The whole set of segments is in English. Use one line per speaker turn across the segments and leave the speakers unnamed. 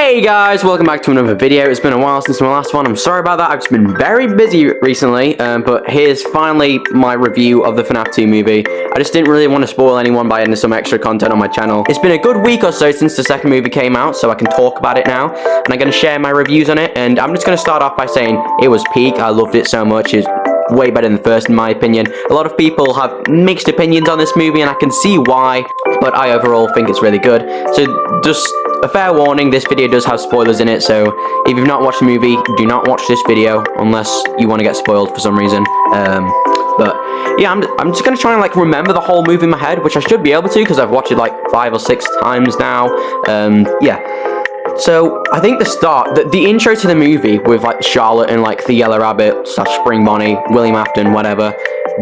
Hey guys, welcome back to another video. It's been a while since my last one. I'm sorry about that. I've just been very busy recently, but here's finally my review of the Fnaf 2 movie. I just didn't really want to spoil anyone by adding some extra content on my channel. It's been a good week or so since the second movie came out, so I can talk about it now, and I'm going to share my reviews on it, and I'm just going to start off by saying it was peak. I loved it so much. It's way better than the first, in my opinion. A lot of people have mixed opinions on this movie, and I can see why, but I overall think it's really good. So just a fair warning, this video does have spoilers in it, so if you've not watched the movie, do not watch this video unless you want to get spoiled for some reason. But yeah, I'm just going to try and like remember the whole movie in my head, which I should be able to because I've watched it like 5 or 6 times now. Yeah. So, I think the intro to the movie with, like, Charlotte and, like, the Yellow Rabbit / Spring Bonnie, William Afton, whatever,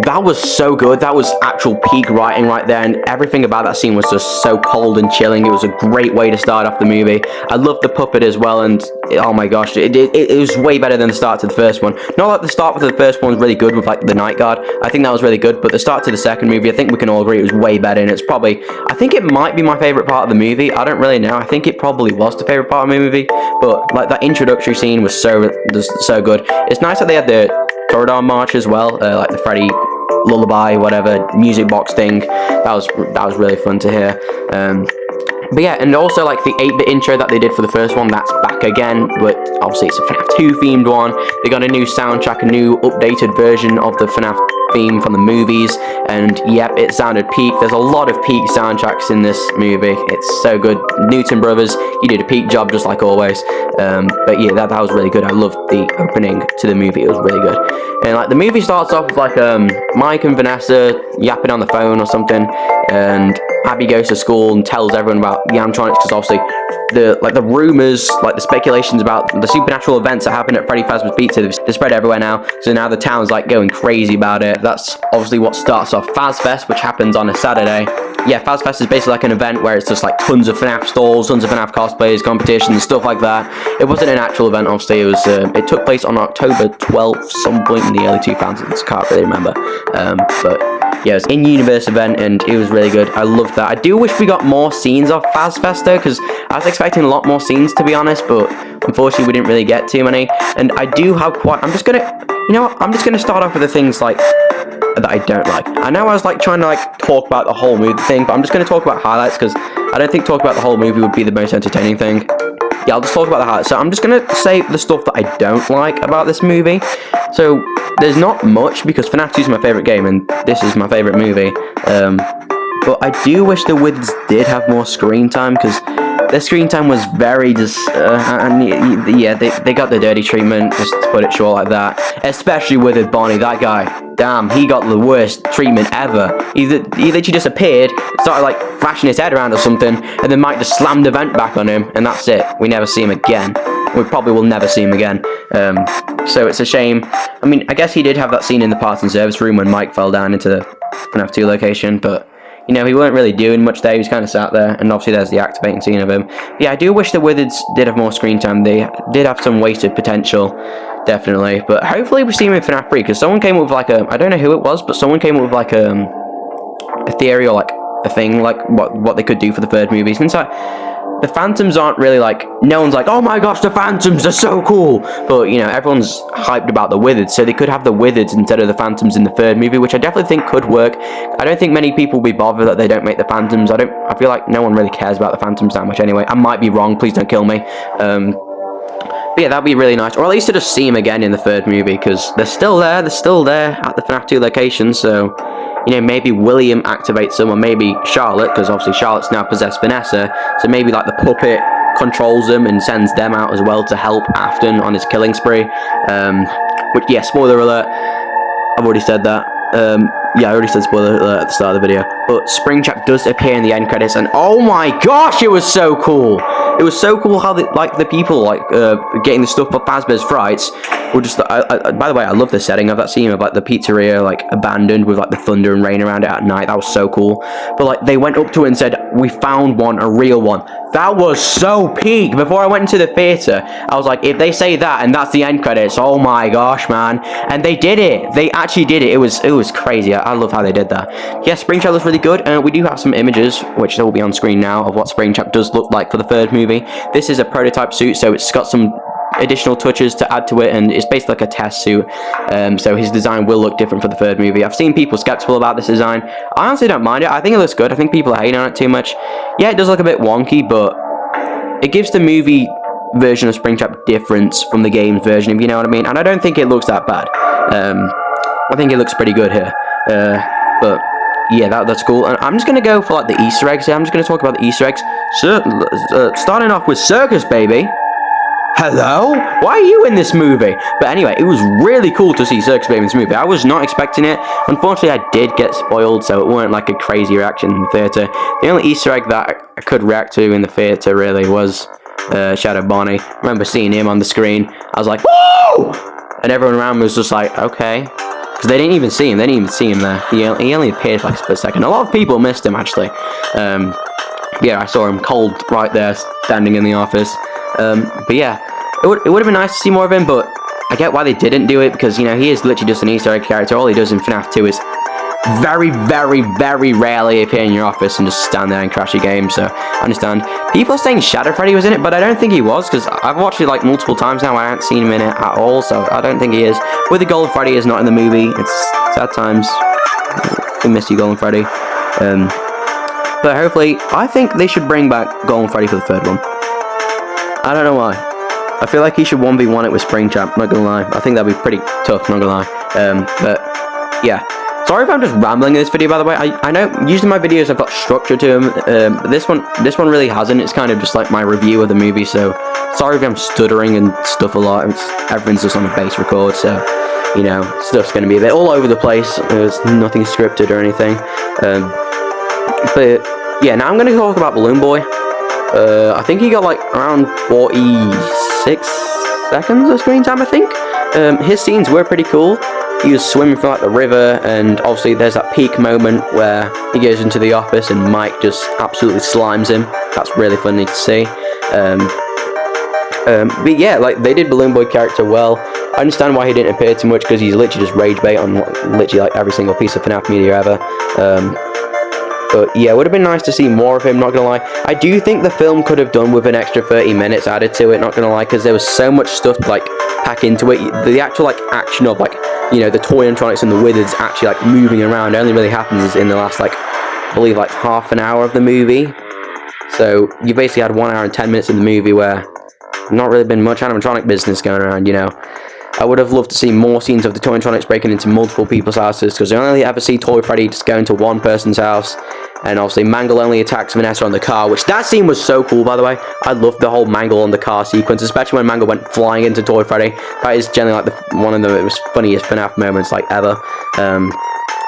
that was so good. That was actual peak writing right there, and everything about that scene was just so cold and chilling. It was a great way to start off the movie. I loved the puppet as well, and oh my gosh, it was way better than the start to the first one. Not like the start to the first one was really good with, like, the Night Guard. I think that was really good, but the start to the second movie, I think we can all agree it was way better, and it's probably, I think it might be my favorite part of the movie. I don't really know. I think it probably was the favorite part of the movie, but like that introductory scene was so good. It's nice that they had the Toradon March as well, like the Freddy lullaby, whatever music box thing. That was really fun to hear. But yeah, and also like the 8-bit intro that they did for the first one, that's back again, but obviously it's a FNAF 2 themed one. They got a new soundtrack, a new updated version of the FNAF theme from the movies, and yep, it sounded peak. There's a lot of peak soundtracks in this movie. It's so good. Newton Brothers, you did a peak job just like always. But yeah, that was really good. I loved the opening to the movie. It was really good. And like the movie starts off with like Mike and Vanessa yapping on the phone or something, and Abby goes to school and tells everyone about the animatronics because obviously the rumors, like the speculations about the supernatural events that happened at Freddy Fazbear's Pizza, they spread everywhere now. So now the town's like going crazy about it. That's obviously what starts off Fazfest, which happens on a Saturday. Yeah, Fazfest is basically like an event where it's just like tons of FNAF stalls, tons of FNAF cosplays, competitions, stuff like that. It wasn't an actual event, obviously. It was. It took place on October 12th, some point in the early 2000s. Can't really remember. But yeah, it was an in-universe event, and it was really good. I loved that. I do wish we got more scenes of Fazfest though, because I was expecting a lot more scenes, to be honest, but unfortunately we didn't really get too many. And I do have quite. I'm just gonna start off with the things like that I don't like. I know I was like trying to like talk about the whole movie thing, but I'm just going to talk about highlights because I don't think talking about the whole movie would be the most entertaining thing. Yeah, I'll just talk about the highlights. So I'm just going to say the stuff that I don't like about this movie. So there's not much because FNAF 2 is my favorite game and this is my favorite movie. But I do wish the Withers did have more screen time because their screen time was very just, and yeah, they got the dirty treatment, just to put it short like that. Especially Withered Bonnie, that guy. Damn, he got the worst treatment ever. He literally just appeared, started like flashing his head around or something, and then Mike just slammed the vent back on him, and that's it. We never see him again. We probably will never see him again. So it's a shame. I mean, I guess he did have that scene in the parts and service room when Mike fell down into the FNAF 2 location, but you know, he weren't really doing much there. He was kind of sat there, and obviously there's the activating scene of him. But yeah, I do wish the Withered did have more screen time. They did have some wasted potential, definitely. But hopefully we see him in FNAF 3, because someone came up with like a, I don't know who it was, but someone came up with like a theory or like a thing, like what they could do for the third movie. Since the Phantoms aren't really like, no one's like, oh my gosh, the Phantoms are so cool. But, you know, everyone's hyped about the Withered, so they could have the Withered instead of the Phantoms in the third movie, which I definitely think could work. I don't think many people will be bothered that they don't make the Phantoms. I feel like no one really cares about the Phantoms that much anyway. I might be wrong, please don't kill me. But yeah, that'd be really nice. Or at least to just see them again in the third movie, because they're still there at the FNAF 2 location, so you know, maybe William activates them, or maybe Charlotte, because obviously Charlotte's now possessed Vanessa, so maybe like the puppet controls them and sends them out as well to help Afton on his killing spree. Which, yeah, spoiler alert, I've already said that. Yeah, I already said spoiler alert at the start of the video. But Springtrap does appear in the end credits, and oh my gosh, it was so cool! It was so cool how the people getting the stuff for Fazbear's Frights were just. By the way, I love the setting of that scene of like the pizzeria like abandoned with like the thunder and rain around it at night. That was so cool. But like they went up to it and said, "We found one, a real one." That was so peak. Before I went into the theater, I was like, if they say that and that's the end credits, oh my gosh, man! And they did it. They actually did it. It was crazy. I love how they did that. Yeah, Springtrap looks really good. We do have some images, which will be on screen now, of what Springtrap does look like for the third movie. movie. This is a prototype suit, so it's got some additional touches to add to it, and it's basically like a test suit, so his design will look different for the third movie. I've seen people skeptical about this design. I honestly don't mind it. I think it looks good. I think people are hating on it too much. Yeah, it does look a bit wonky, but it gives the movie version of Springtrap difference from the game's version, if you know what I mean, and I don't think it looks that bad. I think it looks pretty good here, but yeah, that's cool. And I'm just gonna go for like the Easter eggs here. I'm just gonna talk about the Easter eggs. Starting off with Circus Baby. Hello? Why are you in this movie? But anyway, it was really cool to see Circus Baby in this movie. I was not expecting it. Unfortunately, I did get spoiled, so it weren't like a crazy reaction in the theatre. The only Easter egg that I could react to in the theatre really was Shadow Bonnie. I remember seeing him on the screen. I was like, whoa! And everyone around me was just like, okay. Because they didn't even see him. They didn't even see him there. He only appeared for like a split second. A lot of people missed him, actually. Yeah, I saw him cold right there, standing in the office. But yeah, it would have been nice to see more of him, but I get why they didn't do it, because, you know, he is literally just an Easter egg character. All he does in FNAF 2 is very, very, very rarely appear in your office and just stand there and crash your game, so I understand. People are saying Shadow Freddy was in it, but I don't think he was, because I've watched it like multiple times now. I haven't seen him in it at all, so I don't think he is. Withered Golden Freddy is not in the movie. It's sad times. We miss you, Golden Freddy. But hopefully, I think they should bring back Golden Freddy for the third one. I don't know why. I feel like he should 1v1 it with Springtrap, not gonna lie. I think that'd be pretty tough, not gonna lie. But yeah. Sorry if I'm just rambling in this video, by the way. I know usually my videos have got structure to them. But this one really hasn't. It's kind of just like my review of the movie, so sorry if I'm stuttering and stuff a lot. Everything's just on a base record, so you know, stuff's gonna be a bit all over the place. There's nothing scripted or anything. But yeah, now I'm gonna talk about Balloon Boy. I think he got like around 46 seconds of screen time, I think. His scenes were pretty cool. He was swimming through like the river, and obviously there's that peak moment where he goes into the office and Mike just absolutely slimes him. That's really funny to see. But yeah, like they did Balloon Boy character well. I understand why he didn't appear too much, because he's literally just rage bait on literally like every single piece of FNAF media ever. But yeah, it would have been nice to see more of him, not gonna lie. I do think the film could have done with an extra 30 minutes added to it, not gonna lie, because there was so much stuff to like pack into it. The actual like action of like, you know, the toy animatronics and the Withered's actually like moving around only really happens in the last like, I believe like half an hour of the movie. So you basically had 1 hour and 10 minutes of the movie where not really been much animatronic business going around, you know. I would have loved to see more scenes of the toy animatronics breaking into multiple people's houses, because I only ever see Toy Freddy just go into one person's house, and obviously Mangle only attacks Vanessa on the car, which that scene was so cool, by the way. I loved the whole Mangle on the car sequence, especially when Mangle went flying into Toy Freddy. That is generally like one of the funniest FNAF moments like ever.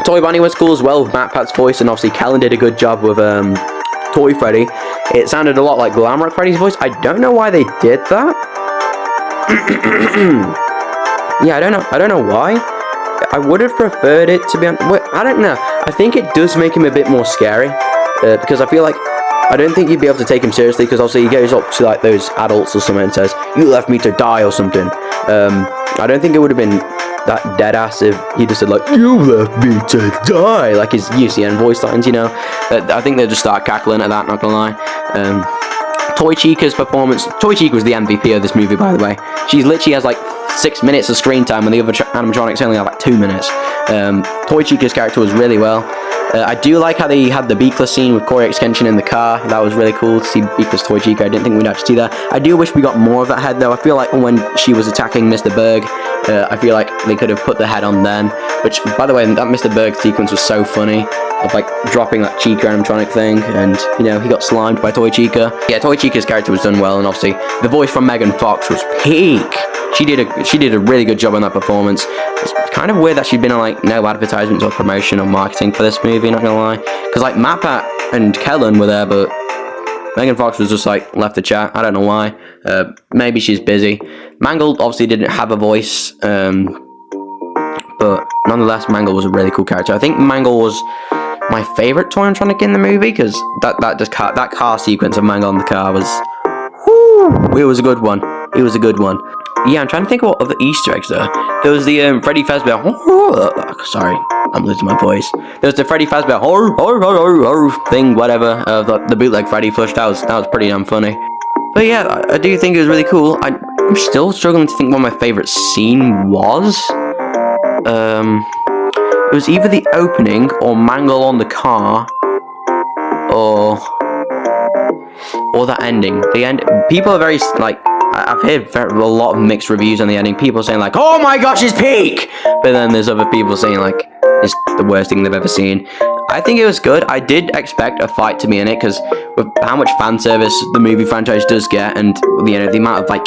Toy Bonnie was cool as well with Matt Pat's voice, and obviously Kellen did a good job with Toy Freddy. It sounded a lot like Glamrock Freddy's voice. I don't know why they did that. Yeah, I don't know why. I would have preferred it to be on... Wait, I don't know. I think it does make him a bit more scary. Because I feel like... I don't think you'd be able to take him seriously, because obviously he goes up to like those adults or something and says, "You left me to die," or something. I don't think it would have been that dead ass if he just said like, "You left me to die," like his UCN voice lines, you know. I think they'll just start cackling at that, not gonna lie. Toy Chica's performance... Toy Chica was the MVP of this movie, by the way. She literally has like 6 minutes of screen time, and the other animatronics only have like 2 minutes. Toy Chica's character was really well. I do like how they had the beakless scene with Corey Extension in the car. That was really cool to see beakless Toy Chica. I didn't think we'd actually see that. I do wish we got more of that head, though. I feel like when she was attacking Mr. Berg, I feel like they could have put the head on then. Which, by the way, that Mr. Berg sequence was so funny. Of like dropping that Chica animatronic thing, and you know, he got slimed by Toy Chica. Yeah, Toy Chica's character was done well, and obviously the voice from Megan Fox was peak. She did a really good job on that performance. It's kind of weird that she'd been on like no advertisements or promotion or marketing for this movie, not gonna lie. Because like Mappat and Kellen were there, but Megan Fox was just like left the chat. I don't know why. Maybe she's busy. Mangle obviously didn't have a voice, but nonetheless, Mangle was a really cool character. I think Mangle was my favorite toy animatronic in the movie, because that car sequence of Mangle on the car was, whoo, it was a good one. It was a good one. Yeah, I'm trying to think of what other Easter eggs there. There was the Freddy Fazbear. Sorry, I'm losing my voice. There was the Freddy Fazbear thing, whatever. The bootleg Freddy push. That was pretty damn funny. But yeah, I do think it was really cool. I'm still struggling to think what my favorite scene was. It was either the opening or Mangle on the car, or the ending. The end. People are very like. I've heard a lot of mixed reviews on the ending. People saying like, "Oh my gosh, it's peak!" But then there's other people saying like, "It's the worst thing they've ever seen." I think it was good. I did expect a fight to be in it because with how much fan service the movie franchise does get, and the amount of like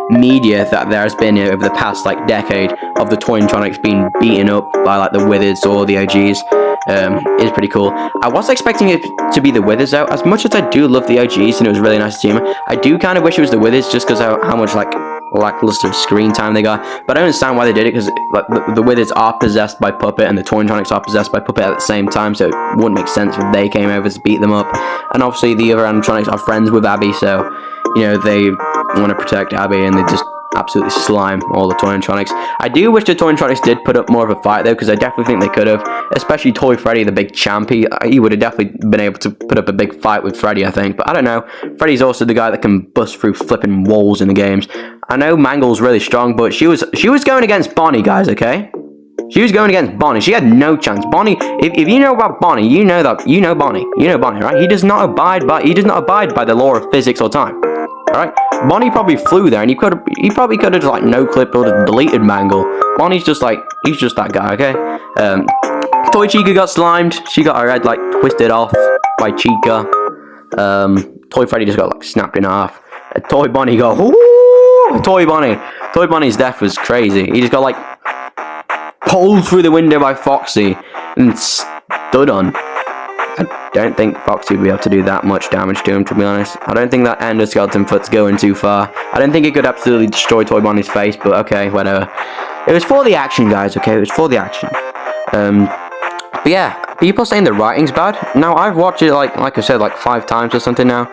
media that there has been over the past like decade of the Toytronics being beaten up by like the Witheds or the OGs. Is pretty cool. I was expecting it to be the Withers though. As much as I do love the OGs and it was really nice to see them, I do kind of wish it was the Withers just because how much like lackluster screen time they got. But I don't understand why they did it because like the Withers are possessed by Puppet and the Toytronics are possessed by Puppet at the same time, so it wouldn't make sense if they came over to beat them up. And obviously the other animatronics are friends with Abby, so they want to protect Abby and they just absolutely slime all the Toytronics. I do wish the Toytronics did put up more of a fight though, because I definitely think they could have, especially Toy Freddy, the big champ. He would have definitely been able to put up a big fight with Freddy, I think. But I don't know. Freddy's also the guy that can bust through flipping walls in the games. I know Mangle's really strong, but she was going against Bonnie, guys. Okay, she was going against Bonnie. She had no chance. Bonnie, if you know about Bonnie, you know Bonnie. You know Bonnie, right? He does not abide by the law of physics or time. Alright, Bonnie probably flew there, and he probably could have like no clipped or just deleted Mangle. Bonnie's just like, he's just that guy, okay? Toy Chica got slimed. She got her head like twisted off by Chica. Toy Freddy just got like snapped in half. Toy Bonnie got Toy Bonnie's death was crazy. He just got like pulled through the window by Foxy and stood on. I don't think Foxy would be able to do that much damage to him, to be honest. I don't think that endoskeleton foot's going too far. I don't think it could absolutely destroy Toy Bonnie's face, but okay, whatever. It was for the action, guys, okay? It was for the action. But yeah, people saying the writing's bad. Now, I've watched it, like I said, like 5 times or something now,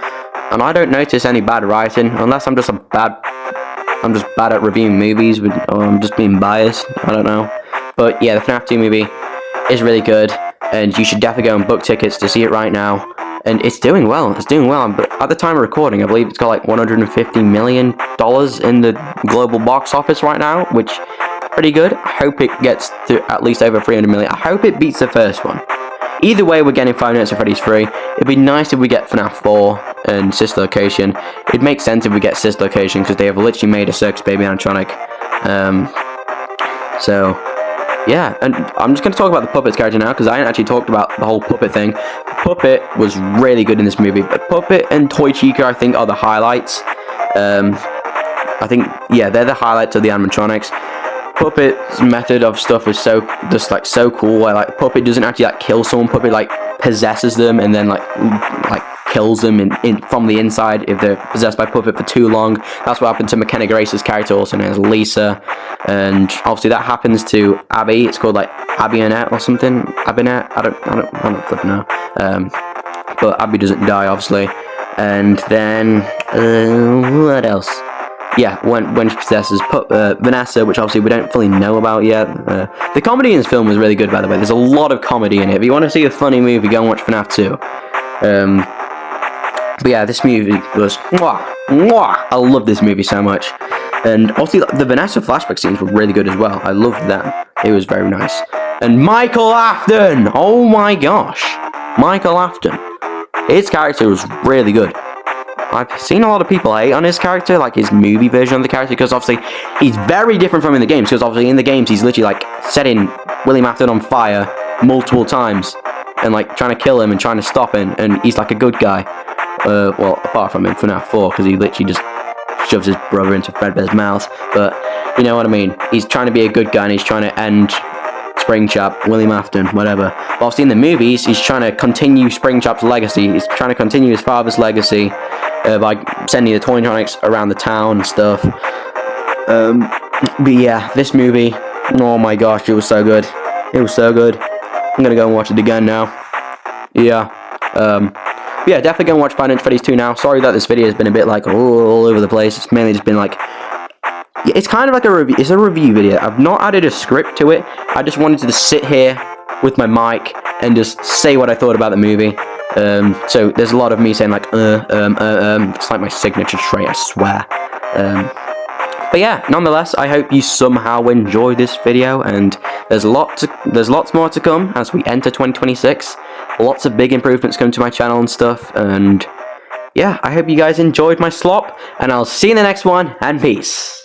and I don't notice any bad writing, unless I'm just bad at reviewing movies, or I'm just being biased. I don't know. But yeah, the FNAF 2 movie is really good. And you should definitely go and book tickets to see it right now. And it's doing well. It's doing well. But at the time of recording, I believe it's got like $150 million in the global box office right now, which is pretty good. I hope it gets to at least over 300 million. I hope it beats the first one. Either way, we're getting Five Nights at Freddy's free. It'd be nice if we get FNAF 4 and Sister Location. It'd make sense if we get Sister Location because they have literally made a Circus Baby animatronic. So yeah, and I'm just going to talk about the Puppet's character now, because I hadn't actually talked about the whole Puppet thing. Puppet was really good in this movie, but Puppet and Toy Chica, I think, are the highlights. I think, yeah, they're the highlights of the animatronics. Puppet's method of stuff is so cool, where, like, Puppet doesn't actually, like, kill someone. Puppet, like, possesses them and then, like kills them from the inside if they're possessed by Puppet for too long. That's what happened to McKenna Grace's character, also known as Lisa, and obviously that happens to Abby. It's called like Abby-Annette or something. Abby-Annette. I don't flipping know. But Abby doesn't die, obviously. And then what else? Yeah, when she possesses Vanessa, which obviously we don't fully know about yet. The comedy in this film was really good, by the way. There's a lot of comedy in it. If you want to see a funny movie, go and watch FNAF 2. But yeah, this movie was I love this movie so much. And also the Vanessa flashback scenes were really good as well. I loved them. It was very nice. And Michael Afton! Oh my gosh. Michael Afton. His character was really good. I've seen a lot of people hate on his character, like his movie version of the character, because obviously he's very different from in the games, because obviously in the games he's literally like setting William Afton on fire multiple times and like trying to kill him and trying to stop him, and he's like a good guy. Well, apart from in FNAF 4, because he literally just shoves his brother into Fredbear's mouth, but you know what I mean. He's trying to be a good guy and he's trying to end Springtrap, William Afton, whatever. But obviously in the movies, he's trying to continue Springtrap's legacy. He's trying to continue his father's legacy by sending the Toytronics around the town and stuff. But yeah, this movie, oh my gosh, it was so good. It was so good. I'm gonna go and watch it again now. Yeah. Yeah, definitely go and watch Five Nights at Freddy's 2 now. Sorry that this video has been a bit like all over the place. It's mainly just been like, it's kind of like a review. It's a review video. I've not added a script to it. I just wanted to sit here with my mic and just say what I thought about the movie. So there's a lot of me saying like it's like my signature trait, I swear. But yeah, nonetheless, I hope you somehow enjoyed this video, and there's lots more to come as we enter 2026. Lots of big improvements coming to my channel and stuff, and yeah, I hope you guys enjoyed my slop, and I'll see you in the next one, and peace.